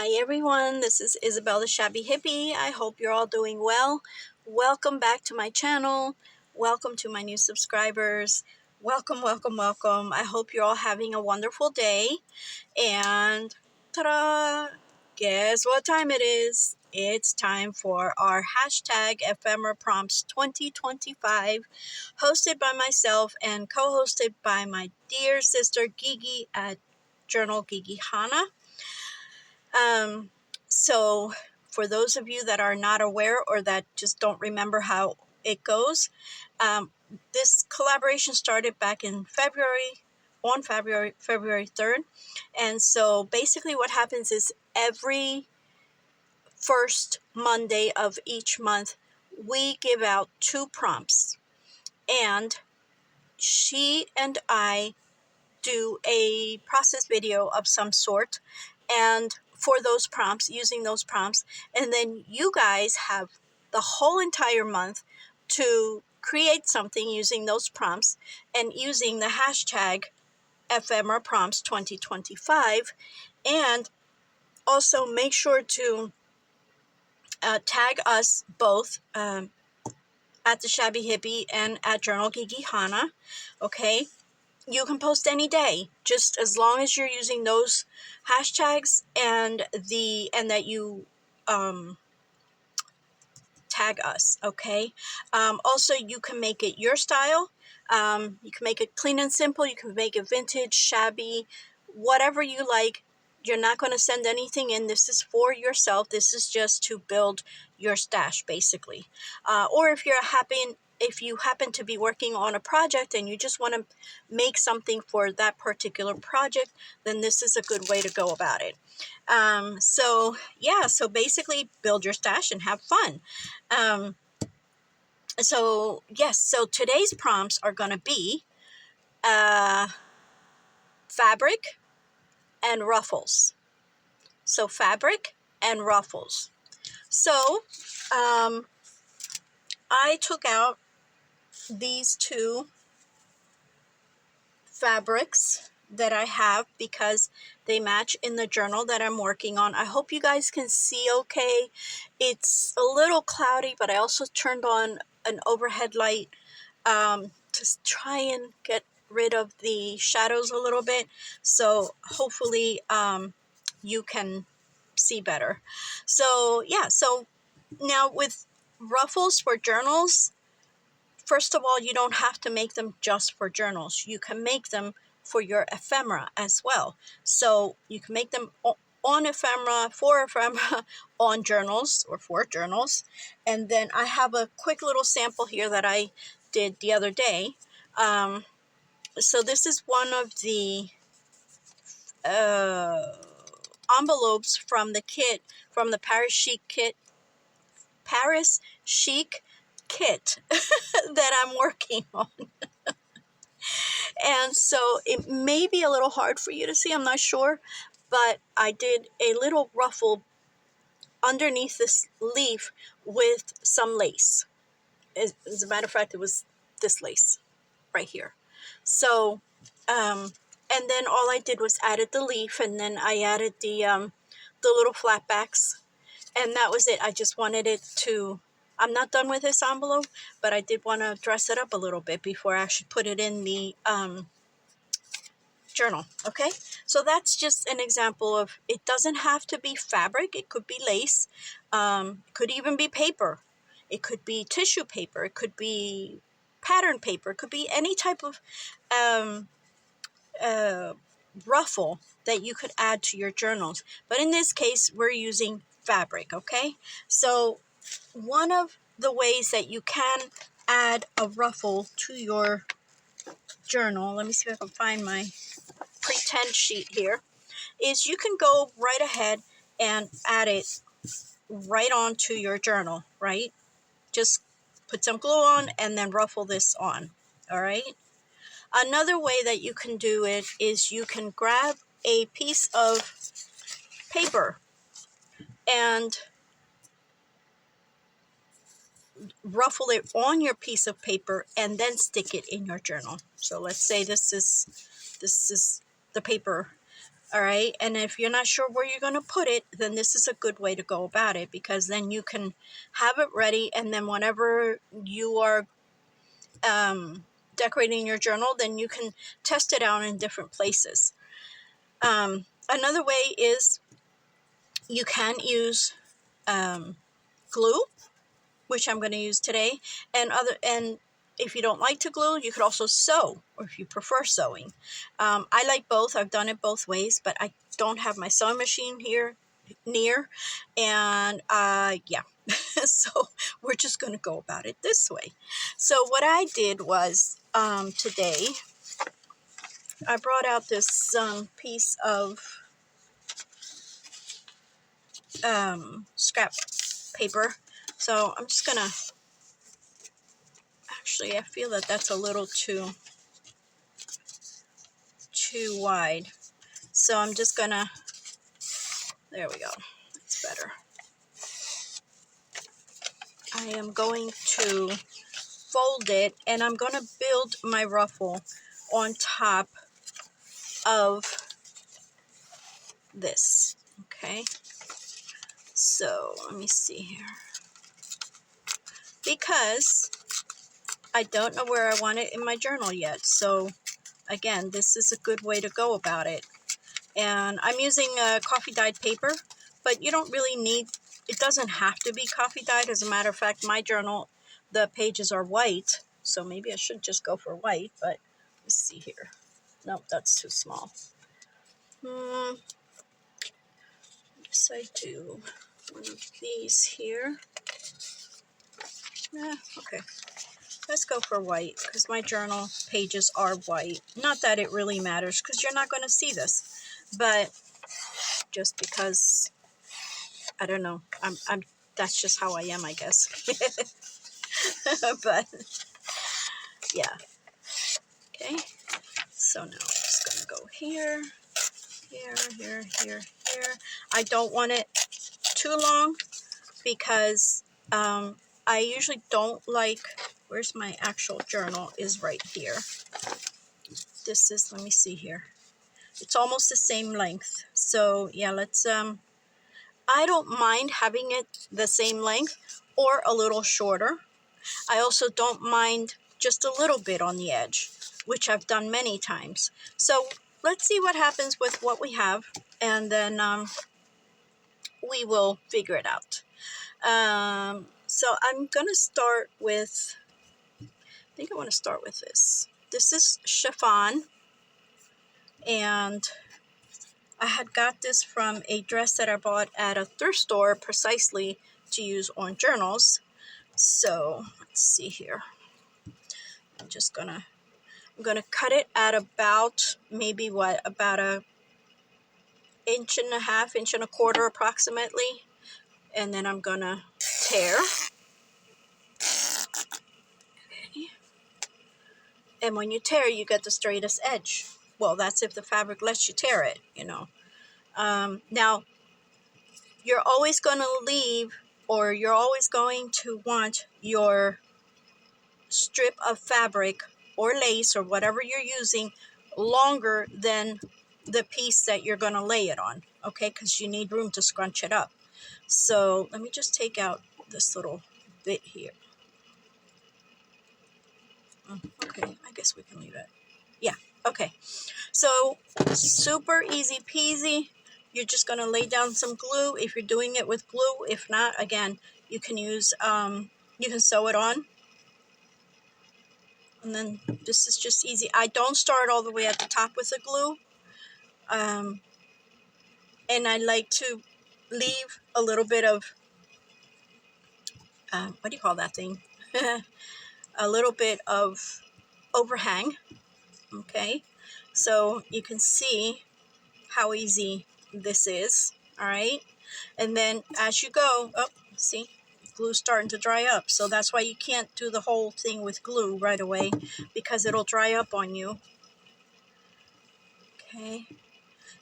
Hi everyone, this is Isabel the Shabby Hippie. I hope you're all doing well. Welcome back to my channel. Welcome to my new subscribers. Welcome, welcome, welcome. I hope you're all having a wonderful day. And ta-da! Guess what time it is? It's time for our hashtag ephemera prompts 2025, hosted by myself and co-hosted by my dear sister Gigi at Journal Gigi Hana. So for those of you that are not aware or that just don't remember how it goes, this collaboration started back in February 3rd. And so basically what happens is every first Monday of each month, we give out 2 prompts. And she and I do a process video of some sort, and for those prompts, using those prompts, and then you guys have the whole entire month to create something using those prompts and using the hashtag ephemera prompts 2025. And also make sure to tag us both at the Shabby Hippie and at Journal Gigi Hana. Okay, you can post any day, just as long as you're using those hashtags and that you tag us. Okay. Also, you can make it your style. You can make it clean and simple. You can make it vintage, shabby, whatever you like. You're not going to send anything in. This is for yourself. This is just to build your stash, basically. Or if you happen to be working on a project and you just want to make something for that particular project, then this is a good way to go about it. So basically build your stash and have fun. So today's prompts are going to be fabric and ruffles. So fabric and ruffles. So I took out these 2 fabrics that I have because they match in the journal that I'm working on. I hope you guys can see okay. It's a little cloudy, but I also turned on an overhead light to try and get rid of the shadows a little bit. So hopefully you can see better. So now with ruffles for journals, first of all, you don't have to make them just for journals. You can make them for your ephemera as well. So you can make them on ephemera, for ephemera, on journals or for journals. And then I have a quick little sample here that I did the other day. So this is one of the envelopes from the kit, from the Paris Chic kit that I'm working on. And so it may be a little hard for you to see, I'm not sure, but I did a little ruffle underneath this leaf with some lace. As a matter of fact, it was this lace right here. So and then all I did was added the leaf, and then I added the little flatbacks, and that was it. I just wanted it to, I'm not done with this envelope, but I did want to dress it up a little bit before I actually put it in the journal. Okay, so that's just an example of, it doesn't have to be fabric. It could be lace. It could even be paper. It could be tissue paper. It could be pattern paper. It could be any type of ruffle that you could add to your journals. But in this case, we're using fabric. Okay, so one of the ways that you can add a ruffle to your journal, let me see if I can find my pretend sheet here, is you can go right ahead and add it right onto your journal, right? Just put some glue on and then ruffle this on, all right? Another way that you can do it is you can grab a piece of paper and ruffle it on your piece of paper and then stick it in your journal. So let's say this is the paper All right, and if you're not sure where you're going to put it, then this is a good way to go about it, because then you can have it ready, and then whenever you are decorating your journal, then you can test it out in different places. Another way is you can use glue, which I'm going to use today, and if you don't like to glue, you could also sew, or if you prefer sewing. I like both. I've done it both ways, but I don't have my sewing machine here near, and yeah. So we're just going to go about it this way. So what I did was today I brought out this piece of scrap paper. So I'm just gonna, actually I feel that that's a little too wide, so I'm just gonna, there we go, that's better. I am going to fold it, and I'm gonna build my ruffle on top of this. Okay, so let me see here, because I don't know where I want it in my journal yet. So again, this is a good way to go about it. And I'm using coffee dyed paper, but you don't really need, it doesn't have to be coffee dyed. As a matter of fact, my journal, the pages are white, so maybe I should just go for white, but let's see here. Nope, that's too small. Yes, I do. One of these here. Yeah, okay. Let's go for white, because my journal pages are white. Not that it really matters, because you're not going to see this, but just because, I don't know, I'm that's just how I am, I guess. But yeah, okay. So now I'm just going to go here, here, here, here, here. I don't want it too long, because I usually don't like, where's my actual journal, is right here. This is, let me see here. It's almost the same length. So yeah, let's, I don't mind having it the same length or a little shorter. I also don't mind just a little bit on the edge, which I've done many times. So let's see what happens with what we have, and then we will figure it out. So I'm going to start with, I think I want to start with this. This is chiffon, and I had got this from a dress that I bought at a thrift store precisely to use on journals. So let's see here. I'm gonna cut it at about, maybe what, about a inch and a half, inch and a quarter approximately, and then I'm gonna tear. Okay. And when you tear, you get the straightest edge. Well, that's if the fabric lets you tear it, you know. Now, you're always going to leave, or you're always going to want your strip of fabric or lace or whatever you're using longer than the piece that you're going to lay it on, okay, because you need room to scrunch it up. So let me just take out this little bit here. Okay, I guess we can leave it. Yeah, okay. So super easy peasy. You're just going to lay down some glue if you're doing it with glue. If not, again, you can use, you can sew it on. And then this is just easy. I don't start all the way at the top with the glue. And I like to leave a little bit of, what do you call that thing? A little bit of overhang. Okay. So you can see how easy this is. All right. And then as you go, oh, see, glue's starting to dry up. So that's why you can't do the whole thing with glue right away, because it'll dry up on you. Okay.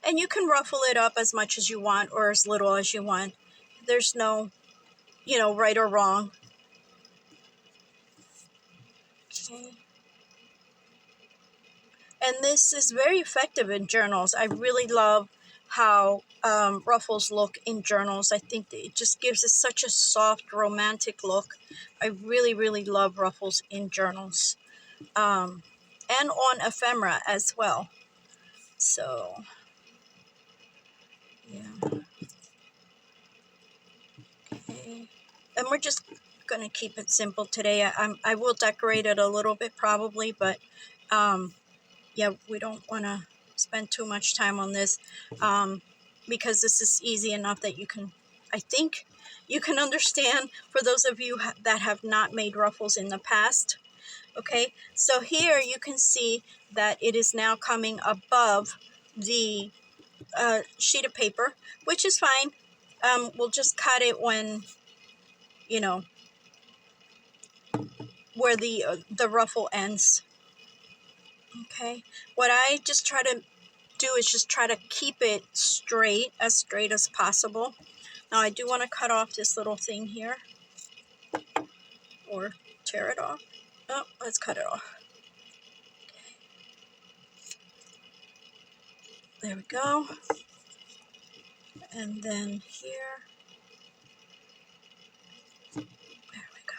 And you can ruffle it up as much as you want or as little as you want. There's no, you know, right or wrong. Okay. And this is very effective in journals. I really love how ruffles look in journals. I think that it just gives it such a soft, romantic look. I really, really love ruffles in journals, and on ephemera as well. So, yeah. Okay. And we're just going to keep it simple today. I will decorate it a little bit probably, but yeah, we don't want to spend too much time on this, because this is easy enough that you can, I think, you can understand for those of you that have not made ruffles in the past. Okay, so here you can see that it is now coming above the sheet of paper, which is fine. We'll just cut it when, you know, where the ruffle ends. Okay, what I just try to do is just try to keep it straight as possible. Now I do want to cut off this little thing here, or tear it off. Oh, let's cut it off. There we go. And then here, there we go.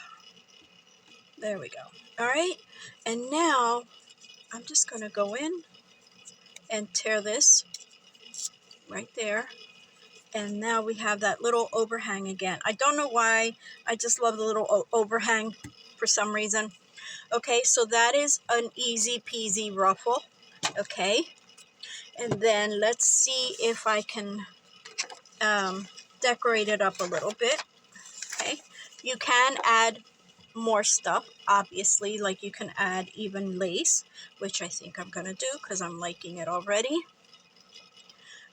There we go. All right, and now I'm just going to go in and tear this right there. And now we have that little overhang again. I don't know why, I just love the little overhang for some reason. Okay, so that is an easy peasy ruffle. Okay, and then let's see if I can decorate it up a little bit. Okay, you can add more stuff, obviously, like you can add even lace, which I think I'm gonna do because I'm liking it already.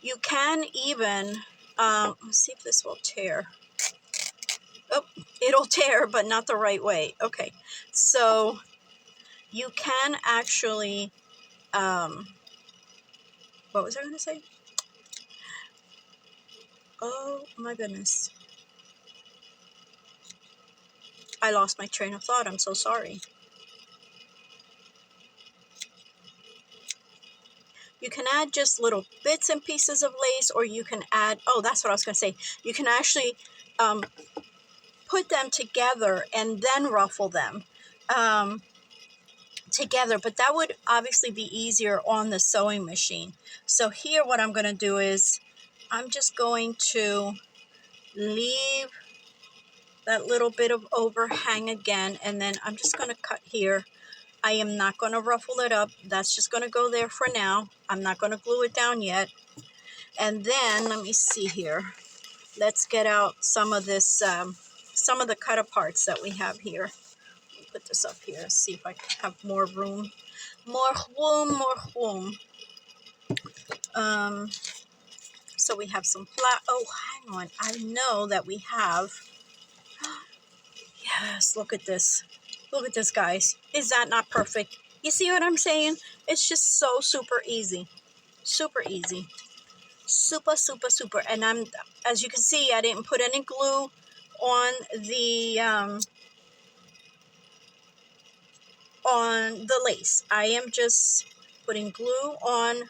You can even, let's see if this will tear. Oh, it'll tear, but not the right way. Okay, so you can actually, what was I going to say? Oh my goodness. I lost my train of thought. I'm so sorry. You can add just little bits and pieces of lace, or you can add, oh, that's what I was going to say. You can actually put them together and then ruffle them together, but that would obviously be easier on the sewing machine. So here what I'm going to do is I'm just going to leave that little bit of overhang again, and then I'm just going to cut here. I am not going to ruffle it up. That's just going to go there for now. I'm not going to glue it down yet. And then let me see here. Let's get out some of this, some of the cut aparts that we have here. Put this up here, see if I can have more room. More room. So we have some flat. Oh, hang on. I know that we have. Yes, look at this. Look at this, guys. Is that not perfect? You see what I'm saying? It's just so super easy. Super easy. Super, super, super. And as you can see, I didn't put any glue on the lace. I am just putting glue on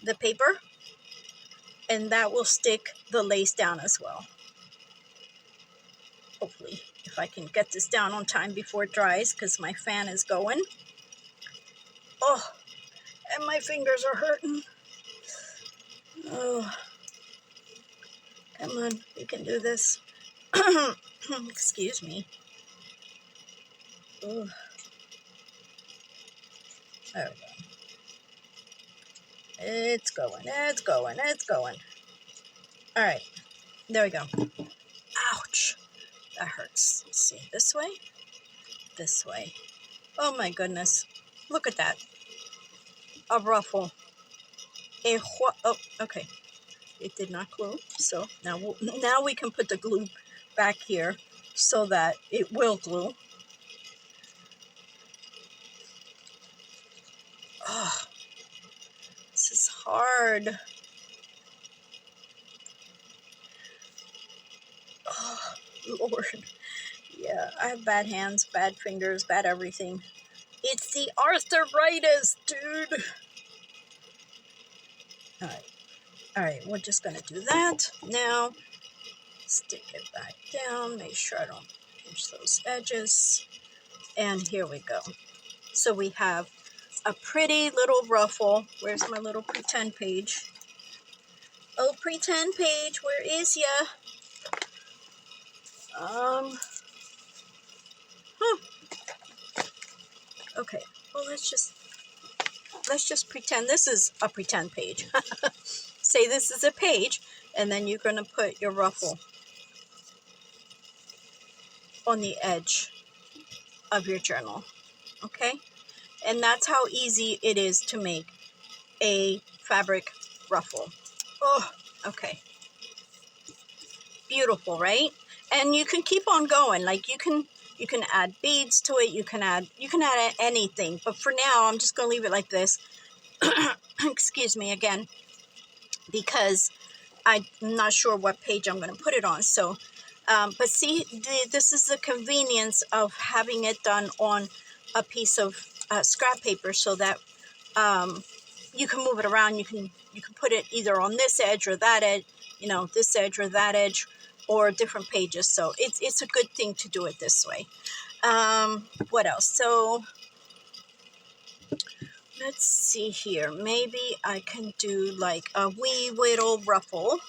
the paper, and that will stick the lace down as well. Hopefully, if I can get this down on time before it dries, because my fan is going. Oh, and my fingers are hurting. Oh, come on, we can do this. Excuse me. Oh, there we go. It's going, it's going, it's going. All right, there we go. Ouch, that hurts. Let's see, this way, this way. Oh my goodness, look at that. A ruffle. Oh, okay. It did not glue, so now we can put the glue back here so that it will glue. Oh, this is hard. Oh, Lord. Yeah, I have bad hands, bad fingers, bad everything. It's the arthritis, dude. All right. All right, we're just going to do that. Now, stick it back down. Make sure I don't pinch those edges. And here we go. So we have a pretty little ruffle. Where's my little pretend page? Oh, pretend page, where is ya? Okay, well, let's just pretend this is a pretend page. Say this is a page, and then you're going to put your ruffle on the edge of your journal, okay? And that's how easy it is to make a fabric ruffle. Oh, okay. Beautiful, right? And you can keep on going. Like you can add beads to it. You can add anything. But for now, I'm just going to leave it like this. Excuse me again, because I'm not sure what page I'm going to put it on. So, but see, this is the convenience of having it done on a piece of scrap paper, so that you can move it around. You can put it either on this edge or that edge, you know, this edge or that edge, or different pages. So it's a good thing to do it this way. What else? So let's see here. Maybe I can do like a wee little ruffle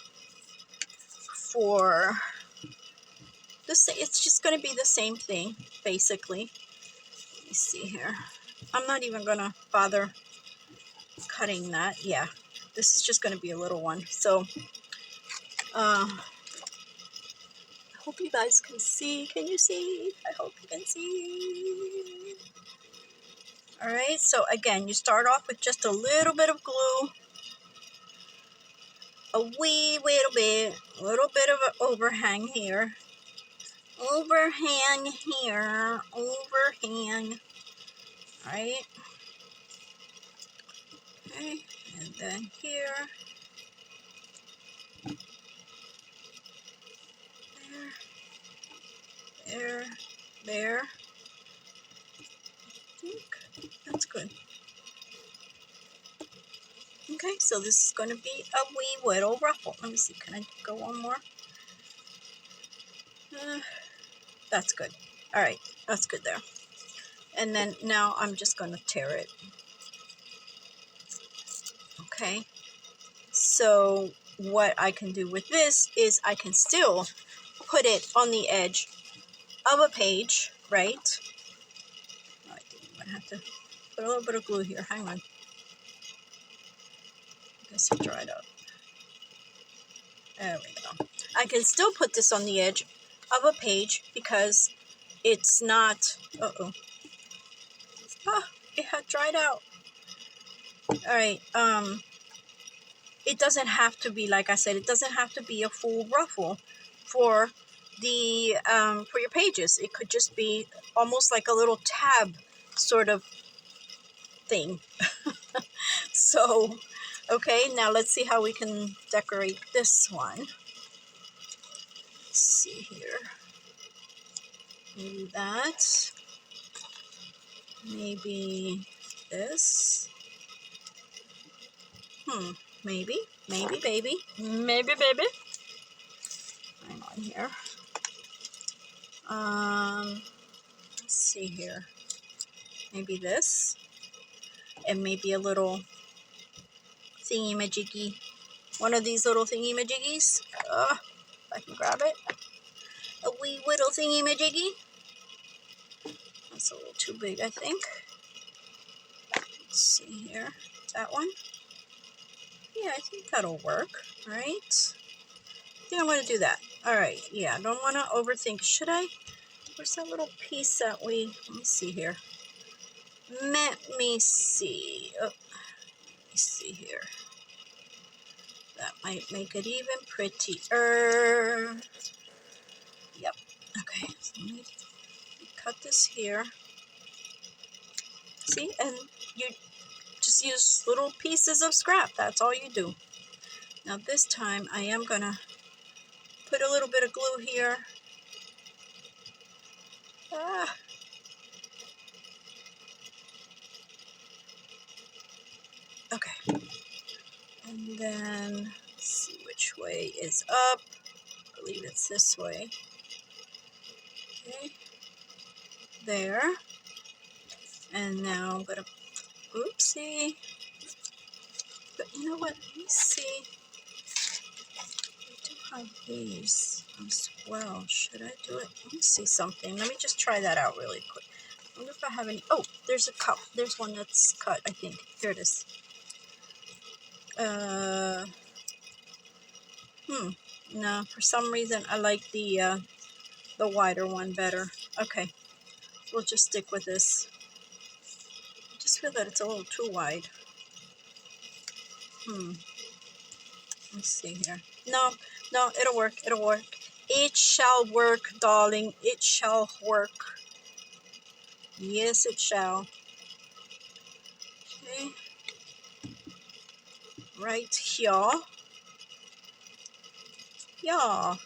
for this. It's just going to be the same thing, basically. Let me see here. I'm not even going to bother cutting that. Yeah, this is just going to be a little one. So I hope you guys can see. Can you see? I hope you can see. All right, so again, you start off with just a little bit of glue, a wee little bit, a little bit of an overhang here, overhang here, overhang. All right, okay, and then here, there, there. I think that's good. Okay, so this is going to be a wee little ruffle. Let me see, can I go one more? That's good. All right, that's good there. And then now I'm just going to tear it. Okay, so what I can do with this is I can still put it on the edge of a page, right? Oh, I think I'm going to have to put a little bit of glue here. Hang on. I guess it dried up. There we go. I can still put this on the edge of a page because it's not, oh, it had dried out. All right, it doesn't have to be, like I said, it doesn't have to be a full ruffle for the, for your pages. It could just be almost like a little tab sort of thing. So, okay, now let's see how we can decorate this one. Let's see here. Maybe that. Maybe this. Maybe, baby. Maybe, baby. Hang on here. Let's see here. Maybe this. And maybe a little thingy-majiggy. One of these little thingy-majiggies. If I can grab it. A wee little thingy-majiggy. That's a little too big, I think. Let's see here. That one. Yeah, I think that'll work, right? I think I'm going to do that. All right, yeah, I don't want to overthink. Should I? Where's that little piece that we, let me see here. Let me see. Oh, let me see here. That might make it even prettier. Yep. Okay, so let me cut this here. See, and you just use little pieces of scrap. That's all you do. Now this time I am going to put a little bit of glue here. Okay. And then, let's which way is up. I believe it's this way. Okay, there. And now I'm gonna, oopsie. But you know what? Let me see. I do have these as well. Should I do it? Let me see something. Let me just try that out really quick. I wonder if I have any. Oh, there's a cup. There's one that's cut, I think. Here it is. No, for some reason I like the wider one better. Okay, we'll just stick with this. I just feel that it's a little too wide. Let's see here. No, it'll work. It'll work. It shall work, darling. It shall work. Yes, it shall. Okay. Right here. Yeah.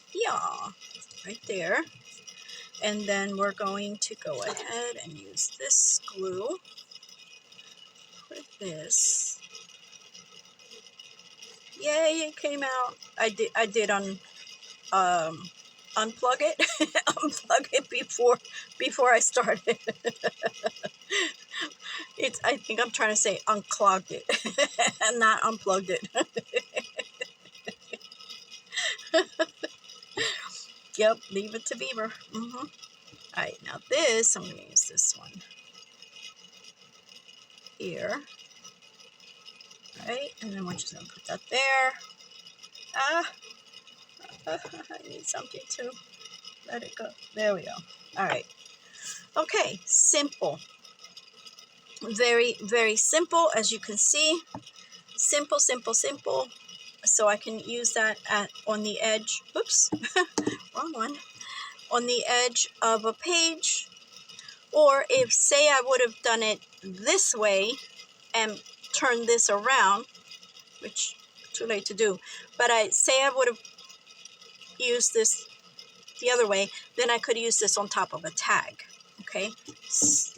Right there. And then we're going to go ahead and use this glue for this. Yay, it came out. I did unplug it. Unplug it before I started. I think I'm trying to say unclogged it and not unplugged it. Yep, leave it to Beaver. All right, now this, I'm going to use this one here. All right, and then we're just going to put that there. I need something to let it go. There we go. All right. Okay, simple. Very, very simple, as you can see. Simple. So I can use that on the edge. Oops, wrong one. On the edge of a page. Or if, say, I would have done it this way and turned this around, which too late to do, but I would have used this the other way, then I could use this on top of a tag, okay,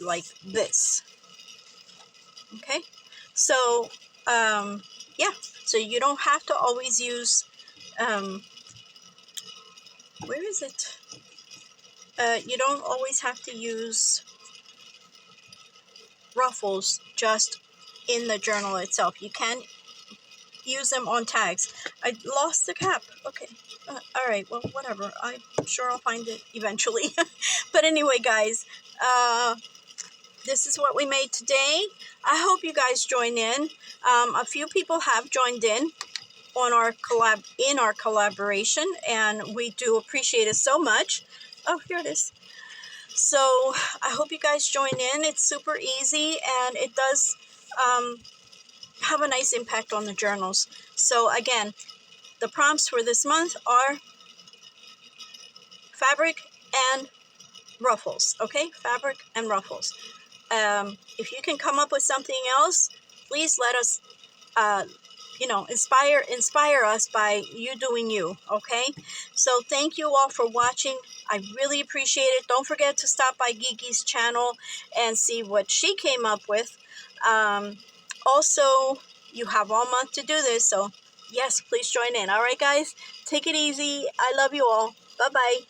like this. Okay, so yeah, so you don't have to always use where is it? You don't always have to use ruffles just in the journal itself. You can use them on tags. I lost the cap. Okay. All right. Well, whatever. I'm sure I'll find it eventually. But anyway, guys, this is what we made today. I hope you guys join in. A few people have joined in on our collaboration, and we do appreciate it so much. Oh, here it is. So I hope you guys join in. It's super easy, and it does have a nice impact on the journals. So again, the prompts for this month are fabric and ruffles. Okay, fabric and ruffles. If you can come up with something else, please let us inspire us by you doing you. Okay, so thank you all for watching. I really appreciate it. Don't forget to stop by Gigi's channel and see what she came up with. Also, you have all month to do this, so yes, please join in. All right, guys, take it easy. I love you all. Bye bye.